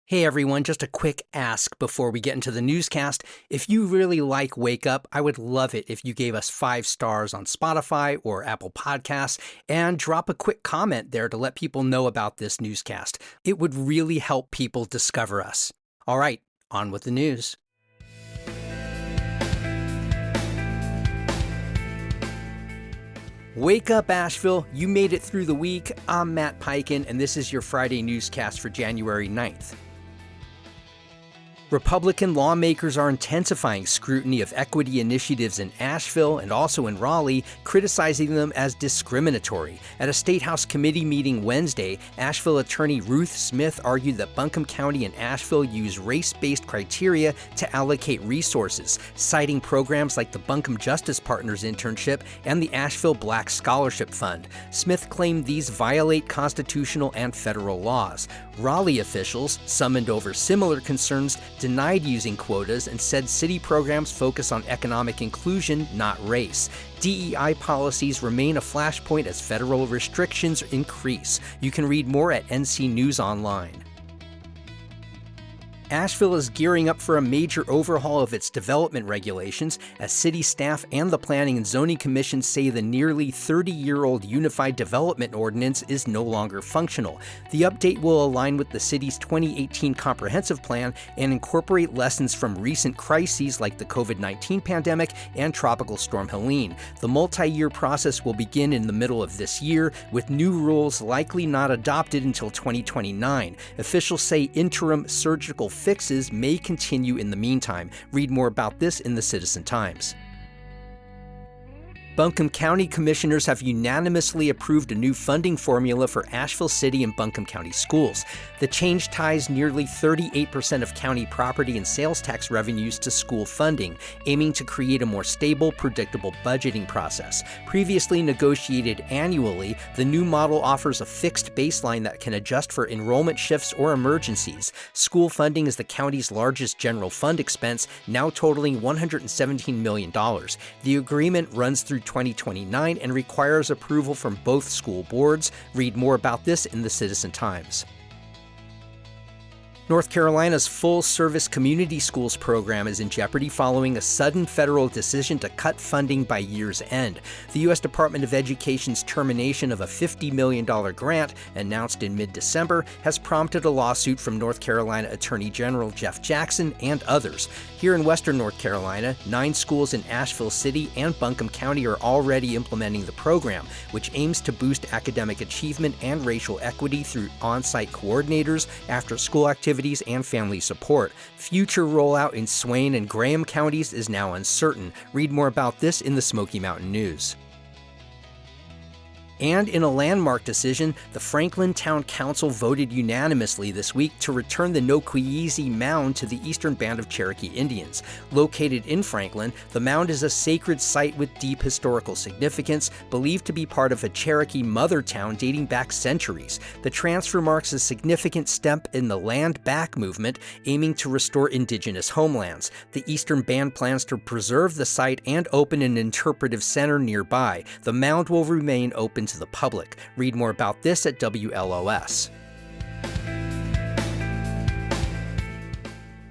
Hey everyone, just a quick ask before we get into the newscast. If you really like Wake Up, I would love it if you gave us 5 stars on Spotify or Apple Podcasts and drop a quick comment there to let people know about this newscast. It would really help people discover us. All right, on with the news. Wake up, Asheville. You made it through the week. I'm Matt Peiken, and this is your Friday newscast for January 9th. Republican lawmakers are intensifying scrutiny of equity initiatives in Asheville and also in Raleigh, criticizing them as discriminatory. At a State House committee meeting Wednesday, Asheville attorney Ruth Smith argued that Buncombe County and Asheville use race-based criteria to allocate resources, citing programs like the Buncombe Justice Partners internship and the Asheville Black Scholarship Fund. Smith claimed these violate constitutional and federal laws. Raleigh officials, summoned over similar concerns, denied using quotas and said city programs focus on economic inclusion, not race. DEI policies remain a flashpoint as federal restrictions increase. You can read more at NC News Online. Asheville is gearing up for a major overhaul of its development regulations as city staff and the Planning and Zoning Commission say the nearly 30-year-old Unified Development Ordinance is no longer functional. The update will align with the city's 2018 comprehensive plan and incorporate lessons from recent crises like the COVID-19 pandemic and Tropical Storm Helene. The multi-year process will begin in the middle of this year, with new rules likely not adopted until 2029. Officials say interim surgical fixes may continue in the meantime. Read more about this in the Citizen Times. Buncombe County commissioners have unanimously approved a new funding formula for Asheville City and Buncombe County schools. The change ties nearly 38% of county property and sales tax revenues to school funding, aiming to create a more stable, predictable budgeting process. Previously negotiated annually, the new model offers a fixed baseline that can adjust for enrollment shifts or emergencies. School funding is the county's largest general fund expense, now totaling $117 million. The agreement runs through 2029 and requires approval from both school boards. Read more about this in the Citizen Times. North Carolina's full-service community schools program is in jeopardy following a sudden federal decision to cut funding by year's end. The U.S. Department of Education's termination of a $50 million grant, announced in mid-December, has prompted a lawsuit from North Carolina Attorney General Jeff Jackson and others. Here in Western North Carolina, 9 schools in Asheville City and Buncombe County are already implementing the program, which aims to boost academic achievement and racial equity through on-site coordinators, after-school activities, and family support. Future rollout in Swain and Graham counties is now uncertain. Read more about this in the Smoky Mountain News. And in a landmark decision, the Franklin Town Council voted unanimously this week to return the Nokwiyese Mound to the Eastern Band of Cherokee Indians. Located in Franklin, the mound is a sacred site with deep historical significance, believed to be part of a Cherokee mother town dating back centuries. The transfer marks a significant step in the Land Back movement, aiming to restore indigenous homelands. The Eastern Band plans to preserve the site and open an interpretive center nearby. The mound will remain open to the public. Read more about this at WLOS.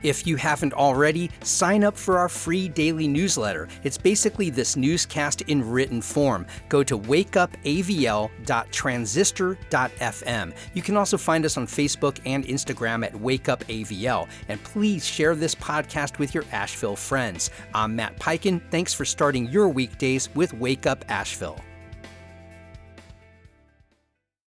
If you haven't already, sign up for our free daily newsletter. It's basically this newscast in written form. Go to wakeupavl.transistor.fm. You can also find us on Facebook and Instagram at wakeupavl. And please share this podcast with your Asheville friends. I'm Matt Peiken. Thanks for starting your weekdays with Wake Up Asheville.